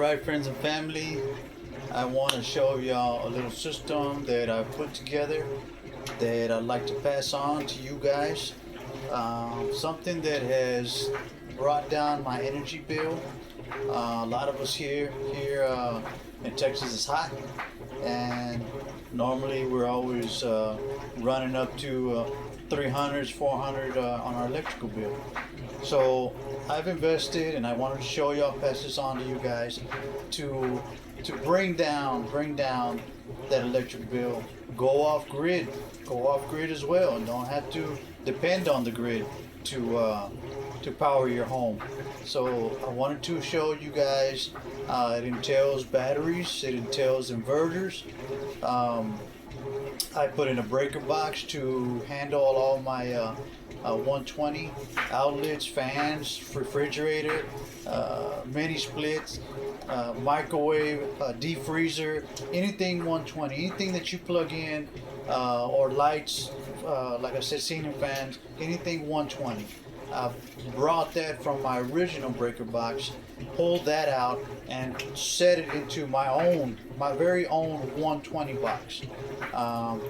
Alright, friends and family, I want to show y'all a little system that I put together that I'd like to pass on to you guys. Something that has brought down my energy bill. A lot of us here in Texas is hot, and normally we're always running up to 300s, 400 on our electrical bill. So I've invested, and I wanted to show y'all, pass this on to you guys, to bring down that electric bill. Go off grid as well, and don't have to depend on the grid to power your home. So I wanted to show you guys. It entails batteries, it entails inverters. I put in a breaker box to handle all my 120 outlets, fans, refrigerator, mini splits, microwave, deep freezer, anything 120, anything that you plug in, or lights, like I said, ceiling fans, anything 120. I brought that from my original breaker box, pulled that out, and set it into my very own 120 box.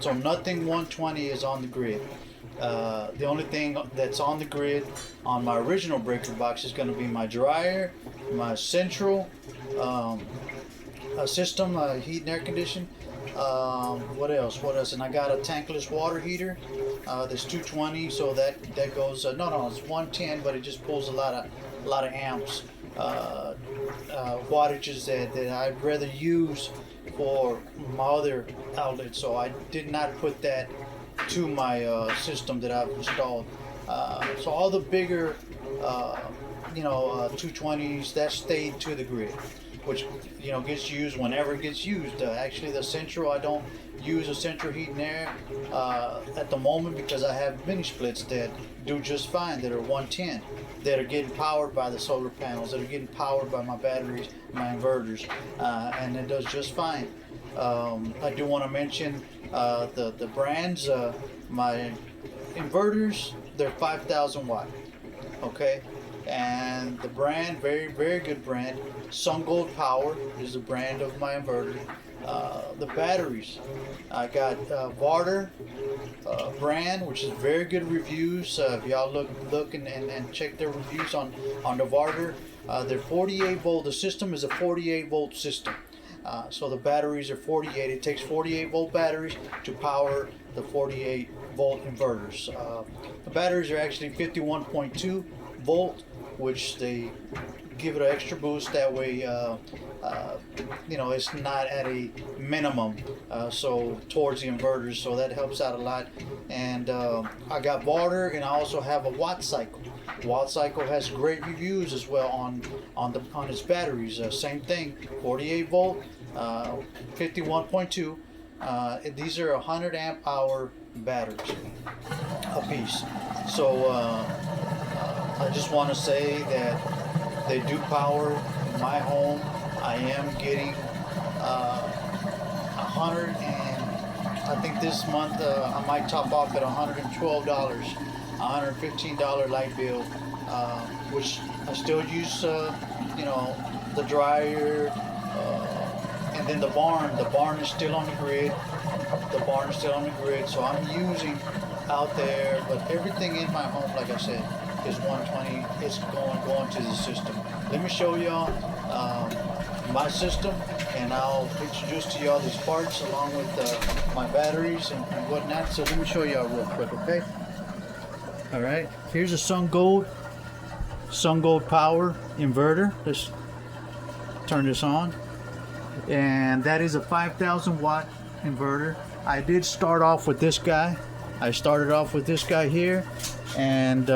So nothing 120 is on the grid. The only thing that's on the grid on my original breaker box is going to be my dryer, my central system, heat and air condition. What else? And I got a tankless water heater. That's 220, so that goes. No, it's 110, but it just pulls a lot of amps, wattages that I'd rather use for my other outlet. So I did not put that to my system that I've installed. So all the bigger 220s that stayed to the grid, which gets used whenever it gets used. Actually, the central, I don't use a central heat and air at the moment, because I have mini splits that do just fine, that are 110, that are getting powered by the solar panels, that are getting powered by my batteries, my inverters, and it does just fine. I do want to mention the brands. My inverters, they're 5,000 watt, okay? And the brand, very, very good brand, SunGoldPower is the brand of my inverter. The batteries, I got Vatrer brand, which is very good reviews. If y'all look and check their reviews on the Vatrer, they're 48 volt. The system is a 48 volt system. So the batteries are 48. It takes 48 volt batteries to power the 48 volt inverters. The batteries are actually 51.2 volt, which they give it an extra boost. That way, it's not at a minimum, so towards the inverters. So that helps out a lot. And I got Vatrer, and I also have a WattCycle. WattCycle has great reviews as well on its batteries. Same thing, 48 volt, 51.2. These are 100 amp hour batteries a piece. So I just want to say that they do power my home. I am getting 100, and I think this month I might top off at $112, $115 light bill, which I still use, the dryer, and then the barn. The barn is still on the grid. So I'm using out there, but everything in my home, like I said, is 120. It's going to the system. Let me show y'all my system, and I'll introduce to y'all these parts along with my batteries and whatnot. So let me show y'all real quick, okay? All right, here's a SunGoldPower inverter. Let's turn this on, and that is a 5,000 watt inverter. I did start off with this guy. I started off with this guy here, and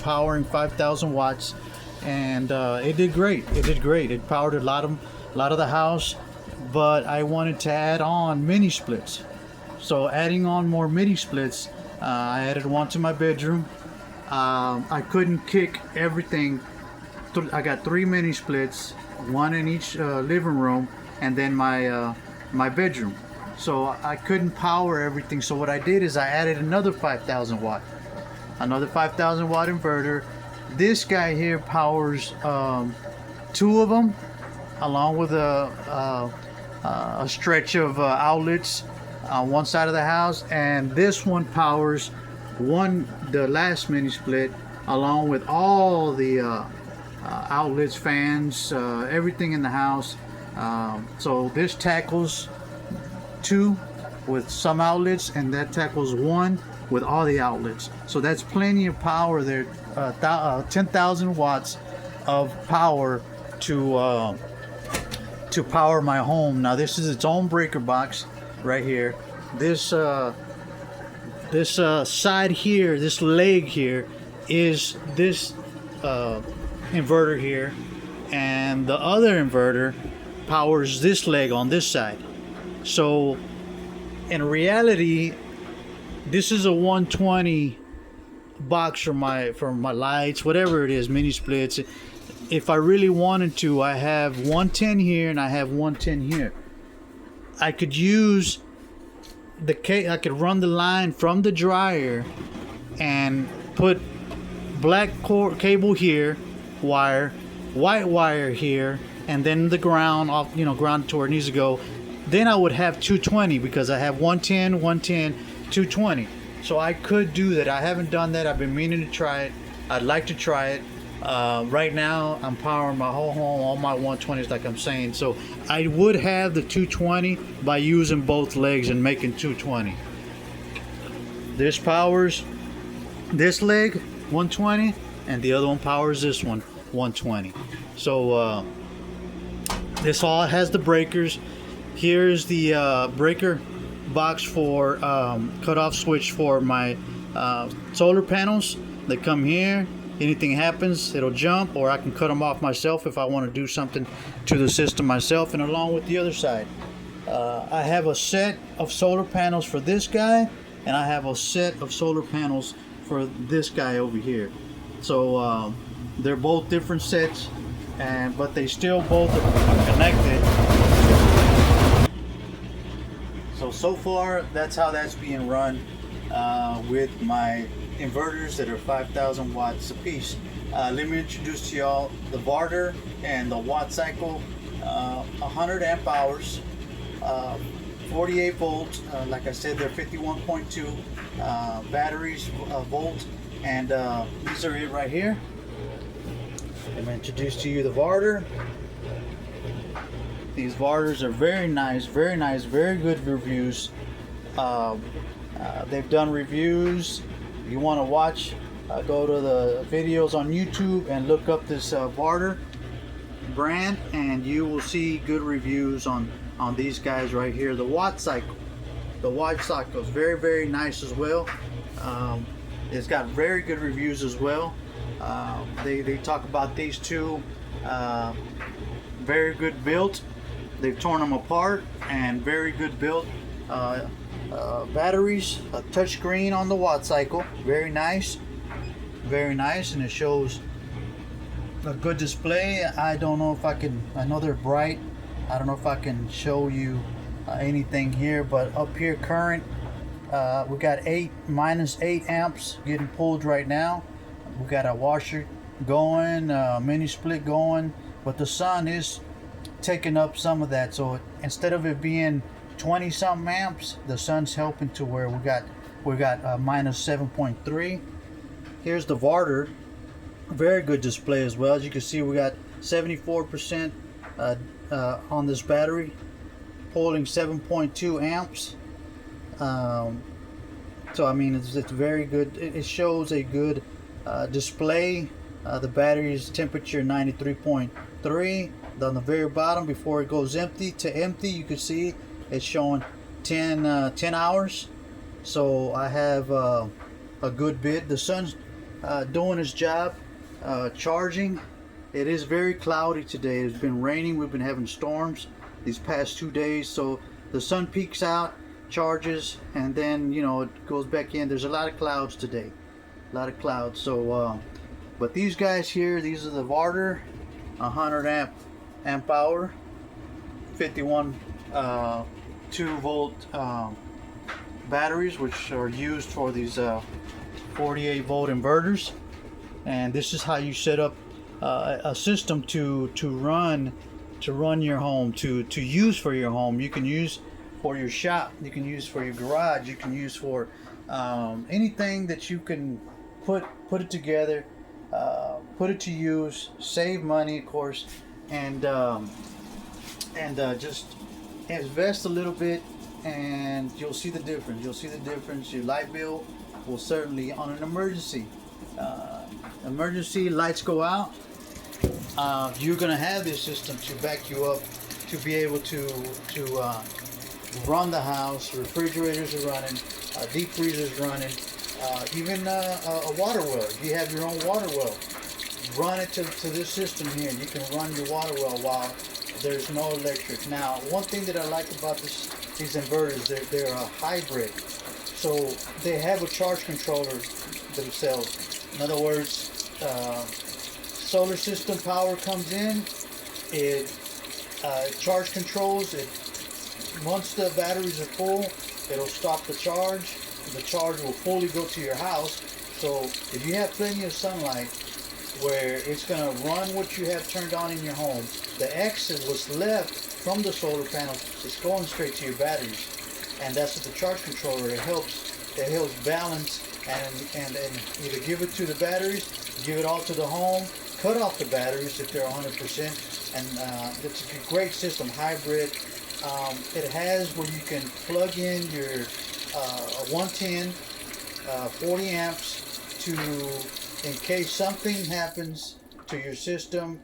powering 5,000 watts, and it did great. It powered a lot of the house, but I wanted to add on mini splits. So adding on more mini splits, I added one to my bedroom. I couldn't kick everything. I got 3 mini splits, one in each living room, and then my bedroom. So I couldn't power everything. So what I did is I added another 5,000 watt inverter. This guy here powers 2 of them, along with a stretch of outlets on one side of the house, and this one powers the last mini split along with all the outlets, fans, everything in the house. So this tackles 2 with some outlets, and that tackles 1 with all the outlets. So that's plenty of power there. 10,000 watts of power to power my home. Now this is its own breaker box right here. This side here, this leg here, is this inverter here, and the other inverter powers this leg on this side. So in reality, this is a 120 box for my lights, whatever it is, mini splits. If I really wanted to, I have 110 here and I have 110 here. I could use I could run the line from the dryer and put black cord cable here, wire, white wire here, and then the ground off, ground to where it needs to go. Then I would have 220 because I have 110, 110, 220. So I could do that. I haven't done that. I've been meaning to try it. I'd like to try it. Right now I'm powering my whole home, all my 120s, like I'm saying. So I would have the 220 by using both legs and making 220. This powers this leg 120, and the other one powers this one 120. So this all has the breakers. Here's the breaker box for cutoff switch for my solar panels. They come here. Anything happens, it'll jump, or I can cut them off myself if I want to do something to the system myself. And along with the other side, I have a set of solar panels for this guy, and I have a set of solar panels for this guy over here. So they're both different sets, but they still both are connected. So far that's how that's being run with my inverters that are 5,000 watts a piece. Let me introduce to y'all the Vatrer and the WattCycle, 100 amp hours, 48 volts. Like I said, they're 51.2 batteries, volt, and these are it right here. Let me introduce to you the Vatrer. These Vatrers are very nice, very good reviews. They've done reviews. If you want to watch, go to the videos on YouTube and look up this Vatrer brand, and you will see good reviews on these guys right here. The WattCycle is very nice as well. It's got very good reviews as well. They talk about these two, very good built. They've torn them apart, and very good built. Batteries, a touch screen on the WattCycle, very nice, and it shows a good display. I don't know if I can, I know they're bright, I don't know if I can show you anything here, but up here current, we got -8 amps getting pulled right now. We got a washer going, mini split going, but the sun is taking up some of that. So instead of it being 20 something amps, the sun's helping to where we got -7.3. Here's the Vatrer, very good display as well. As you can see, we got 74% on this battery, holding 7.2 amps. So I mean, it's very good. It shows a good display. The battery's temperature 93.3. On the very bottom, before it goes empty, you can see it's showing 10 hours. So I have a good bit. The sun's doing its job, charging. It is very cloudy today. It's been raining. We've been having storms these past 2 days. So the sun peaks out, charges, and then it goes back in. There's a lot of clouds today, a lot of clouds. So but these guys here, these are the Vatrer, 100 amp hour, 51 2-volt batteries, which are used for these 48 volt inverters. And this is how you set up a system to run to run your home, to use for your home. You can use for your shop, you can use for your garage, you can use for anything that you can put it together, put it to use, save money, of course, and just invest a little bit, and you'll see the difference. You'll see the difference. Your light bill will certainly, on an emergency lights go out, you're gonna have this system to back you up to be able to run the house. Refrigerators are running, deep freezers running, even a water well. If you have your own water well, run it to this system here. You can run your water well while there's no electric. Now, one thing that I like about these inverters, they're a hybrid. So they have a charge controller themselves. In other words, solar system power comes in, it charge controls it. Once the batteries are full, it'll stop the charge. The charge will fully go to your house. So if you have plenty of sunlight, where it's going to run what you have turned on in your home, the excess, what's left from the solar panels, is going straight to your batteries. And that's what the charge controller, it helps balance and either give it to the batteries, give it all to the home, cut off the batteries if they're 100%. And it's a great system, hybrid. It has where you can plug in your 110, 40 amps to, in case something happens to your system,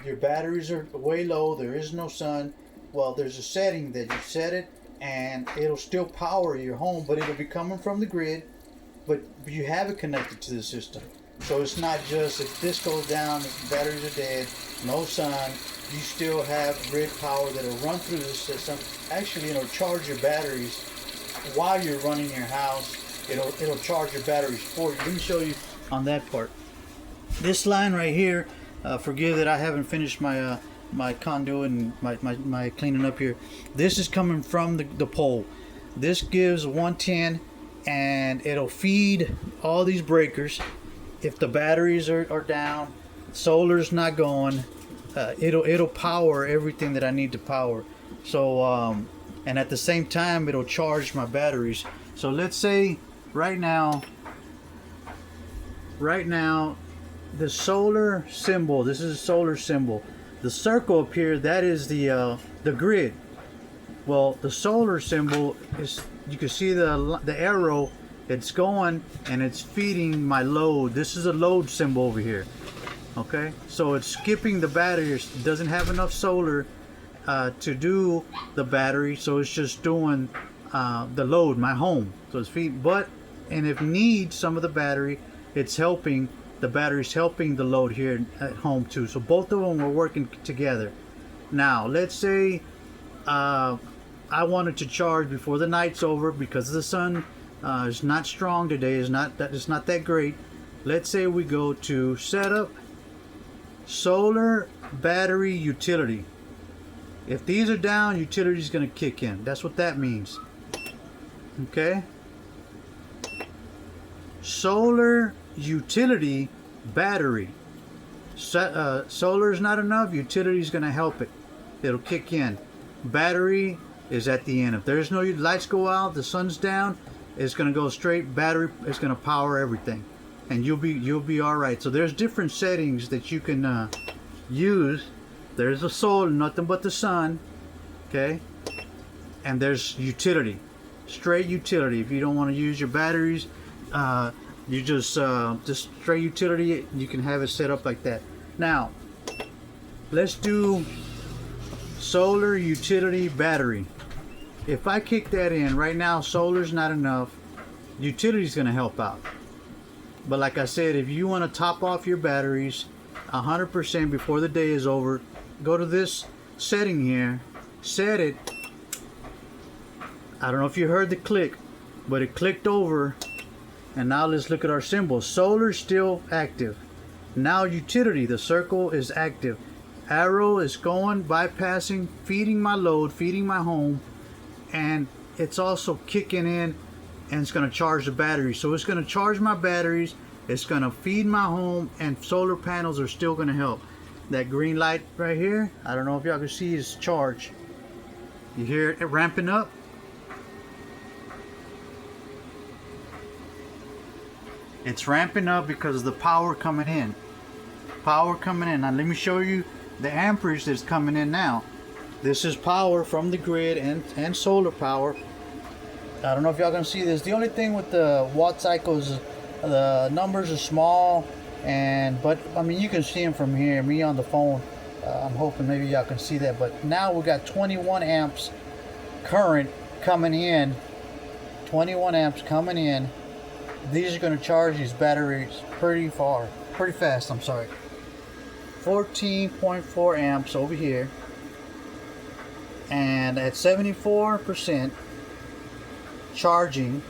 your batteries are way low, there is no sun. Well, there's a setting that you set it and it'll still power your home, but it'll be coming from the grid, but you have it connected to the system. So it's not just if this goes down, if the batteries are dead, no sun, you still have grid power that'll run through the system. Actually, it'll charge your batteries while you're running your house. It'll charge your batteries for you. Let me show you on that part. This line right here, forgive that I haven't finished my my conduit and my cleaning up here. This is coming from the pole. This gives 110 and it'll feed all these breakers. If the batteries are down, solar's not going, it'll power everything that I need to power. So and at the same time it'll charge my batteries. So let's say right now the solar symbol, this is a solar symbol, the circle up here, that is the grid. Well, the solar symbol is, you can see the arrow, it's going and it's feeding my load. This is a load symbol over here. Okay, so it's skipping the batteries. It doesn't have enough solar to do the battery, so it's just doing the load, my home. So it's feeding, and if needs some of the battery, it's helping, the battery's helping the load here at home too. So both of them are working together. Now let's say I wanted to charge before the night's over because the sun is not strong today, it's not that great. Let's say we go to setup, solar battery utility. If these are down, utility is going to kick in. That's what that means. Okay, solar utility battery. Solar is not enough, utility is going to help it. It'll kick in. Battery is at the end. If there's no lights go out, the sun's down, it's going to go straight. Battery is going to power everything, and you'll be all right. So there's different settings that you can use. There's a solar, nothing but the sun, okay, and there's utility, straight utility. If you don't want to use your batteries, you just straight utility. You can have it set up like that. Now let's do solar utility battery. If I kick that in right now, solar's not enough, utility's going to help out. But like I said, if you want to top off your batteries 100% before the day is over, go to this setting here, set it. I don't know if you heard the click, but it clicked over. And now let's look at our symbol. Solar still active. Now utility, the circle is active. Arrow is going, bypassing, feeding my load, feeding my home, and it's also kicking in and it's going to charge the battery. So it's going to charge my batteries, it's going to feed my home, and solar panels are still going to help. That green light right here, I don't know if y'all can see, is charged. You hear it ramping up? It's ramping up because of the power coming in. Power coming in. Now let me show you the amperage that's coming in now. This is power from the grid and solar power. I don't know if y'all can see this. The only thing with the WattCycle is the numbers are small, but I mean you can see them from here. Me on the phone, I'm hoping maybe y'all can see that. But now we got 21 amps current coming in. 21 amps coming in. These are going to charge these batteries pretty fast. I'm sorry. 14.4 amps over here, and at 74% charging.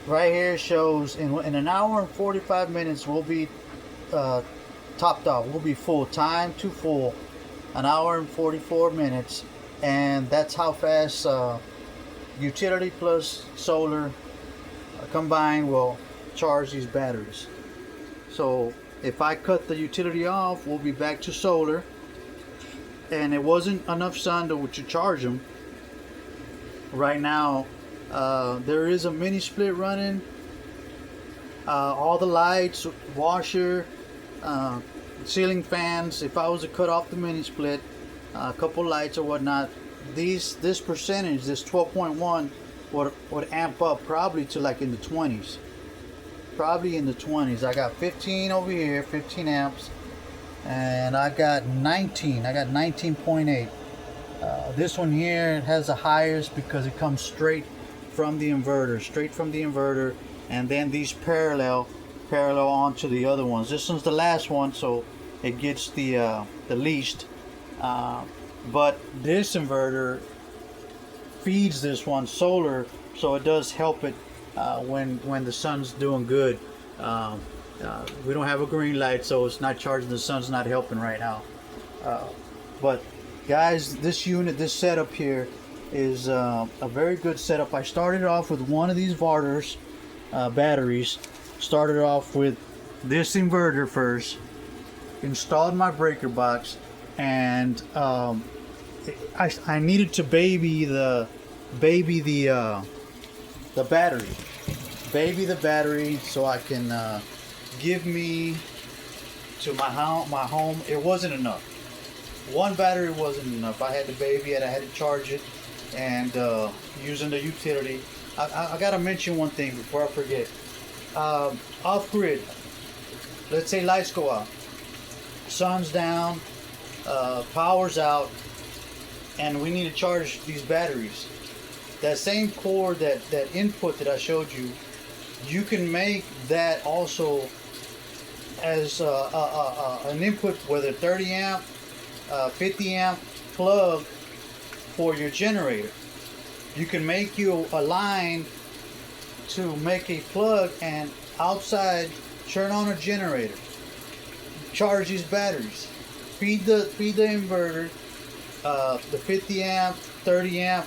Right here shows in an hour and 45 minutes we'll be topped off. We'll be full. Time to full, an hour and 44 minutes, and that's how fast utility plus solar combined will charge these batteries. So if I cut the utility off, we'll be back to solar, and it wasn't enough sun to charge them. Right now there is a mini split running, all the lights, washer, ceiling fans. If I was to cut off the mini split, a couple lights or whatnot, this percentage, this 12.1 would amp up probably to like in the 20s. Probably in the 20s. I got 15 over here, 15 amps, and I got 19. I got 19.8. This one here has the highest because it comes straight from the inverter, and then these parallel onto the other ones. This one's the last one, so it gets the least. But this inverter feeds this one solar, so it does help it when the sun's doing good. We don't have a green light, so it's not charging. The sun's not helping right now. But guys, this unit, this setup here is a very good setup. I started off with one of these Vatrer batteries. Started off with this inverter first, installed my breaker box, and I needed to baby the battery so I can give me to my home. It wasn't enough. One battery wasn't enough. I had to baby it. I had to charge it, and using the utility. I gotta mention one thing before I forget. Off grid. Let's say lights go out, sun's down, power's out, and we need to charge these batteries. That same cord, that input that I showed you, you can make that also as an input, whether 30 amp, 50 amp plug for your generator. You can make you a line to make a plug, and outside turn on a generator, charge these batteries, feed the inverter, the 50 amp, 30 amp,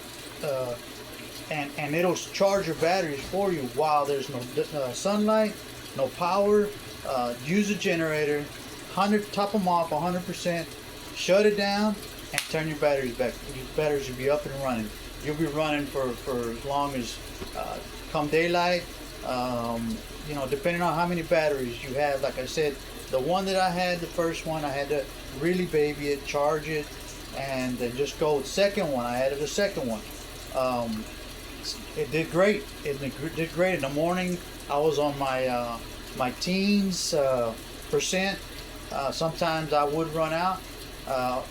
and it'll charge your batteries for you while there's no sunlight, no power. Use a generator, top them off 100%, shut it down, and turn your batteries back. Your batteries will be up and running. You'll be running for as long as come daylight. You know, depending on how many batteries you have. Like I said, the one that I had, the first one, I had to really baby it, charge it, and then just go with the second one. I added the second one. It did great. It did great. In the morning, I was on my my teens percent. Sometimes I would run out,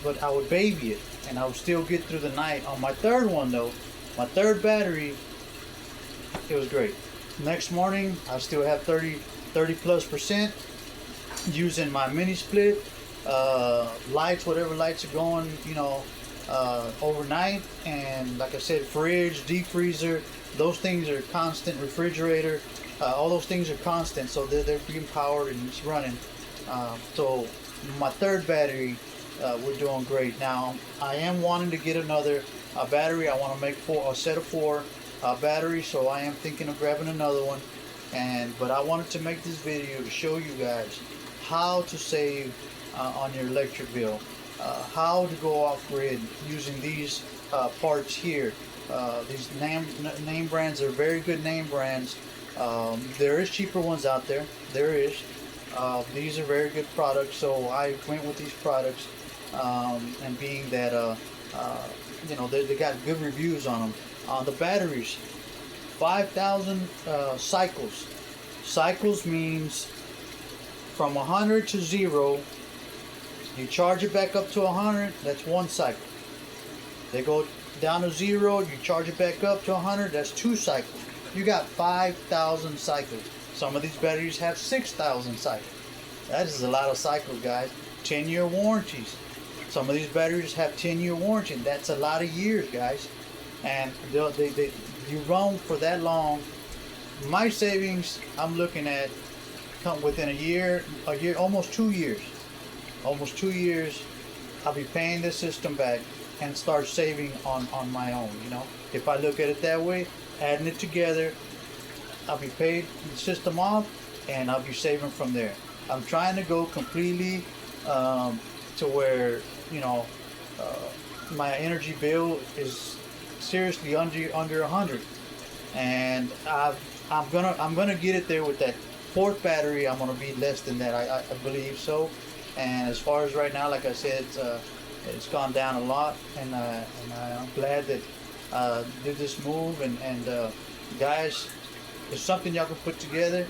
but I would baby it, and I would still get through the night. On my third one, though, my third battery, it was great. Next morning, I still have 30 plus percent using my mini split, lights, whatever lights are going, you know, overnight. And like I said, fridge, deep freezer, those things are constant. Refrigerator, all those things are constant, so they're being powered and it's running. So my third battery, we're doing great. Now I am wanting to get another battery. I want to make a set of 4 batteries, so I am thinking of grabbing another one. But I wanted to make this video to show you guys how to save on your electric bill. How to go off grid using these parts here. These name brands are very good name brands. There is cheaper ones out there. There is. These are very good products, so I went with these products. And being that you know, they got good reviews on them. The batteries, 5,000 cycles. Cycles means from 100 to 0. You charge it back up to 100. That's one cycle. They go down to 0. You charge it back up to 100. That's 2 cycles. You got 5,000 cycles. Some of these batteries have 6,000 cycles. That is a lot of cycles, guys. 10-year warranties. Some of these batteries have 10-year warranty. That's a lot of years, guys. And you run for that long. My savings, I'm looking at, come within a year, almost 2 years. Almost 2 years, I'll be paying this system back and start saving on my own. You know, if I look at it that way, adding it together, I'll be paid the system off, and I'll be saving from there. I'm trying to go completely to where, you know, my energy bill is seriously under 100, and I'm gonna get it there with that 4th battery. I'm gonna be less than that. I believe so. And as far as right now, like I said, it's gone down a lot, and I'm glad that did this move. And guys, it's something y'all can put together.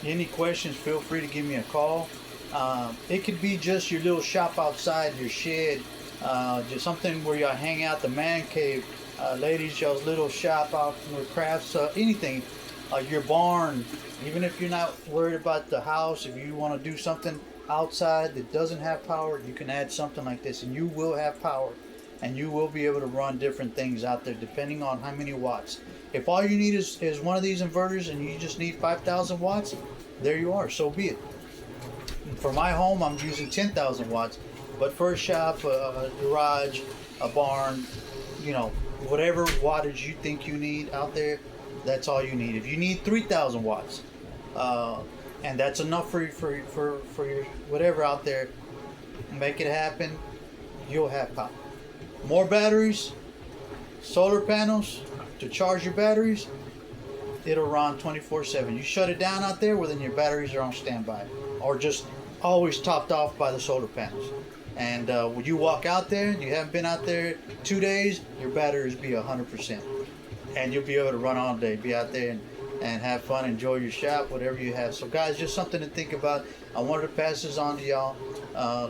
Any questions, feel free to give me a call. It could be just your little shop outside your shed, just something where y'all hang out, the man cave, ladies, y'all's little shop out with crafts, anything, your barn. Even if you're not worried about the house, if you want to do something outside that doesn't have power, you can add something like this, and you will have power, and you will be able to run different things out there depending on how many watts. If all you need is one of these inverters and you just need 5,000 watts, there you are, so be it. For my home, I'm using 10,000 watts, but for a shop, a garage, a barn, you know, whatever wattage you think you need out there, that's all you need. If you need 3,000 watts, and that's enough for your whatever out there, make it happen, you'll have power. More batteries, solar panels to charge your batteries, it'll run 24/7. You shut it down out there, well, then your batteries are on standby, or just always topped off by the solar panels. And when you walk out there, you haven't been out there 2 days, your batteries be 100%, and you'll be able to run all day, be out there and have fun, enjoy your shop, whatever you have. So guys, just something to think about. I wanted to pass this on to y'all.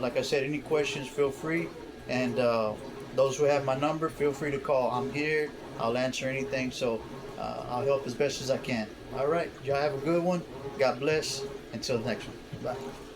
Like I said, any questions, feel free, and those who have my number, feel free to call. I'm here, I'll answer anything, so I'll help as best as I can. All right, y'all have a good one. God bless. Until the next one. Bye.